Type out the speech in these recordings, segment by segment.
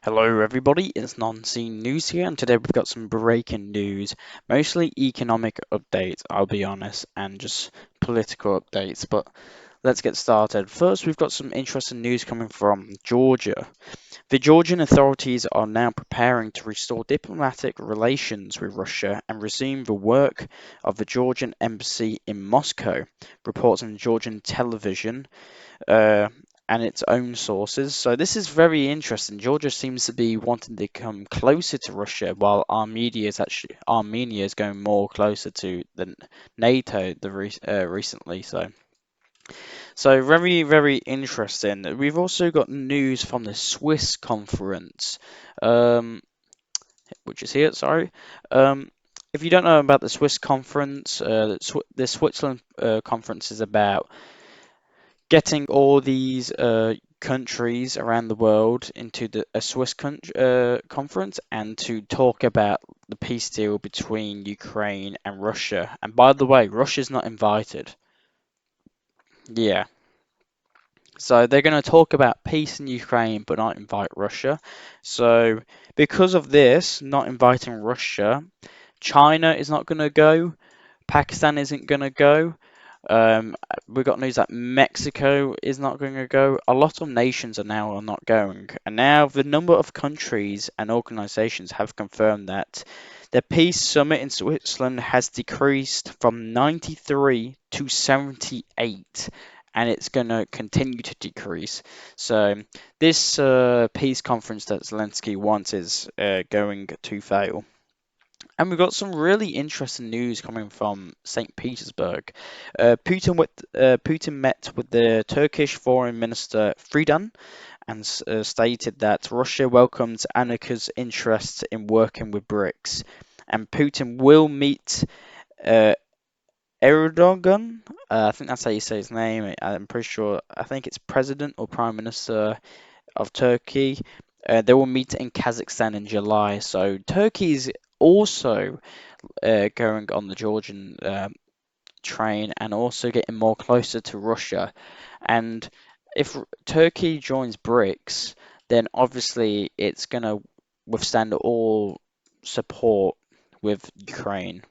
Hello everybody, it's Non-Scene News here, and today we've got some breaking news, mostly economic updates, I'll be honest, and just political updates, but let's get started. First, we've got some interesting news coming from Georgia. The Georgian authorities are now preparing to restore diplomatic relations with Russia and resume the work of the Georgian embassy in Moscow, reports on Georgian television. Uh, and its own sources. So this is very interesting. Georgia seems to be wanting to come closer to Russia, while Armenia is going more closer to the NATO recently. So very interesting. We've also got news from the Swiss conference, um, which is here. Sorry. Um, if you don't know about the Swiss conference, the Switzerland conference is about getting all these countries around the world into a Swiss conference and to talk about the peace deal between Ukraine and Russia. And by the way, Russia's not invited. Yeah. So they're going to talk about peace in Ukraine but not invite Russia. So because of this, not inviting Russia, China is not going to go, Pakistan isn't going to go. Um, we got news that Mexico is not going to go. A lot of nations are not going, and now the number of countries and organizations have confirmed that the peace summit in Switzerland has decreased from 93 to 78, and it's going to continue to decrease. So this peace conference that Zelensky wants is going to fail. And we've got some really interesting news coming from St. Petersburg. Putin met with the Turkish Foreign Minister Fidan and stated that Russia welcomes Anika's interest in working with Brics. And Putin will meet uh, Erdogan. I think that's how you say his name. I'm pretty sure. I think it's President or Prime Minister of Turkey. They will meet in Kazakhstan in July. So Turkey's also going on the Georgian train and also getting more closer to Russia. And if Turkey joins BRICS, then obviously it's going to withstand all support with Ukraine.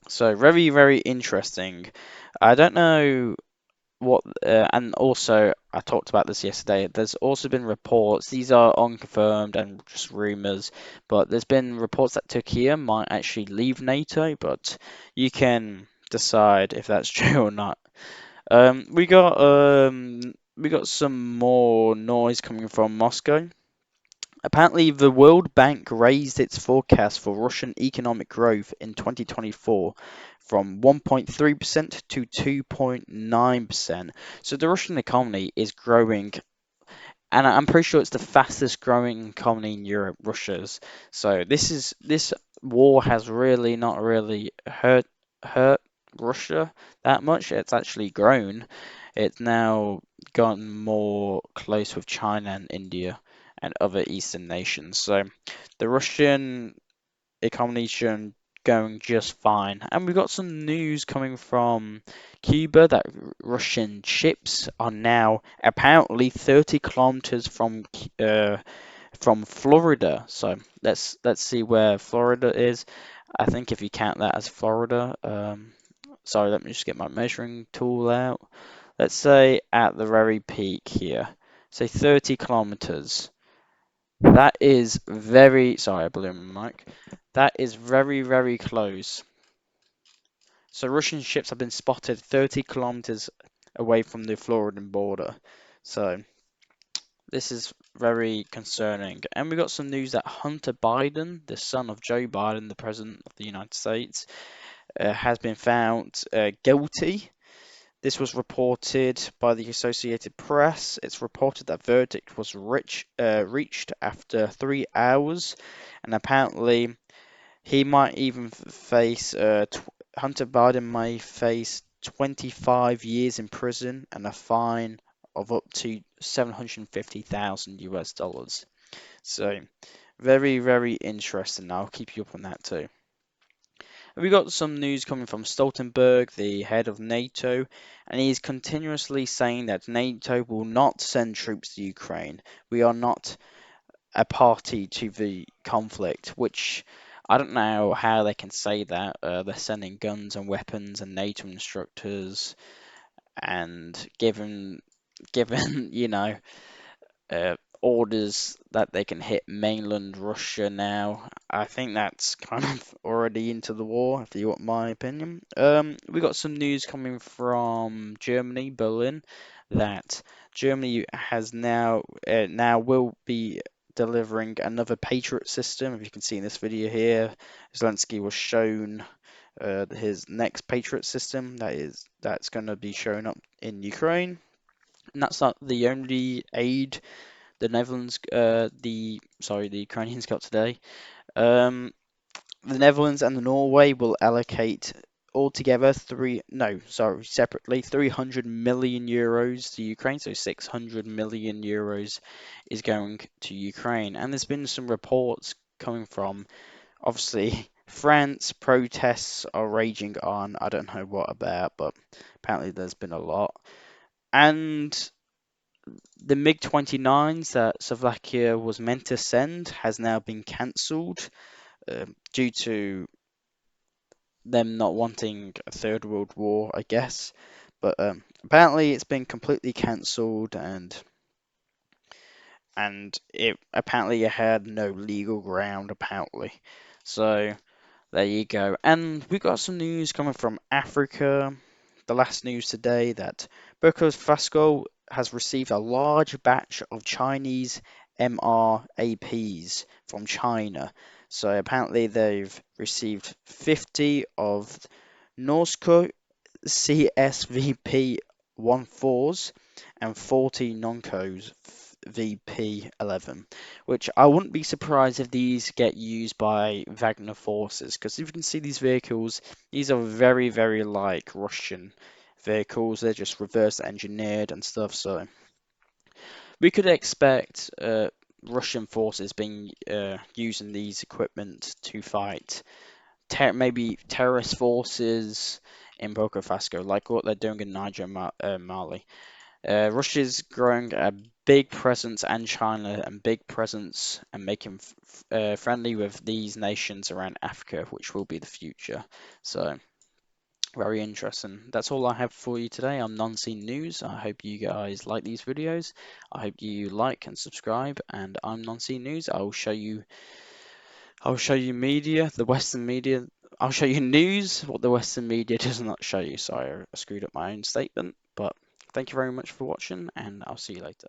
So very interesting. I don't know and also I talked about this yesterday. There's also been reports, these are unconfirmed and just rumors, but there's been reports that Turkey might actually leave NATO, but you can decide if that's true or not. We got some more noise coming from Moscow. Apparently, the World Bank raised its forecast for Russian economic growth in 2024 from 1.3% to 2.9%. So the Russian economy is growing, and I'm pretty sure it's the fastest growing economy in Europe, Russia's. So this war has really not really hurt Russia that much. It's actually grown. It's now gotten more close with China and India and other Eastern nations. So the Russian economy is going just fine. And we've got some news coming from Cuba that Russian ships are now apparently 30 kilometers from Florida. So let's see where Florida is. I think if you count that as Florida, sorry, let me just get my measuring tool out. Let's say at the very peak here, say 30 kilometers. That is sorry, I blew my mic. That is very close. So Russian ships have been spotted 30 kilometers away from the Floridan border. So this is very concerning. And we got some news that Hunter Biden, the son of Joe Biden, the President of the United States, has been found guilty. This was reported by the Associated Press. It's reported that verdict was reached after 3 hours, and apparently he might even face Hunter Biden may face 25 years in prison and a fine of up to 750,000 US dollars. So very interesting. I'll keep you up on that too. We got some news coming from Stoltenberg, the head of NATO, and he's continuously saying that NATO will not send troops to Ukraine. We are not a party to the conflict, which I don't know how they can say that. They're sending guns and weapons and NATO instructors and given orders that they can hit mainland Russia now. I think that's kind of already into the war, if you want my opinion. We got some news coming from Germany, Berlin, that Germany has now will be delivering another Patriot system. If you can see in this video here, Zelensky was shown his next Patriot system that's going to be showing up in Ukraine. And that's not the only aid the Netherlands, the Ukrainians got today. Um, the Netherlands and the Norway will allocate altogether separately 300 million euros to Ukraine. So 600 million euros is going to Ukraine. And there's been some reports coming from, obviously, France. Protests are raging on. I don't know what about, but apparently there's been a lot. And the MiG-29s that Slovakia was meant to send has now been cancelled due to them not wanting a third world war, I guess. But apparently it's been completely cancelled, and it apparently it had no legal ground apparently. So there you go. And we got some news coming from Africa. The last news today that Burkina Faso has received a large batch of Chinese MRAPs from China. So apparently they've received 50 of Norsko CSVP 14s and 40 Noncos VP11, which I wouldn't be surprised if these get used by Wagner forces, because if you can see these vehicles, these are very, very like Russian vehicles. They're just reverse engineered and stuff, so we could expect Russian forces being using these equipment to fight maybe terrorist forces in Burkina Faso, like what they're doing in Niger and Mali. Russia's growing a big presence, and China and big presence, and making friendly with these nations around Africa, which will be the future. So very interesting. That's all I have for you today. I'm Non-Scene News. I hope you guys like these videos. I hope you like and subscribe. And I'm Non-Scene News. I'll show you media, the Western media. I'll show you news, what the Western media does not show you. Sorry, I screwed up my own statement. But thank you very much for watching, and I'll see you later.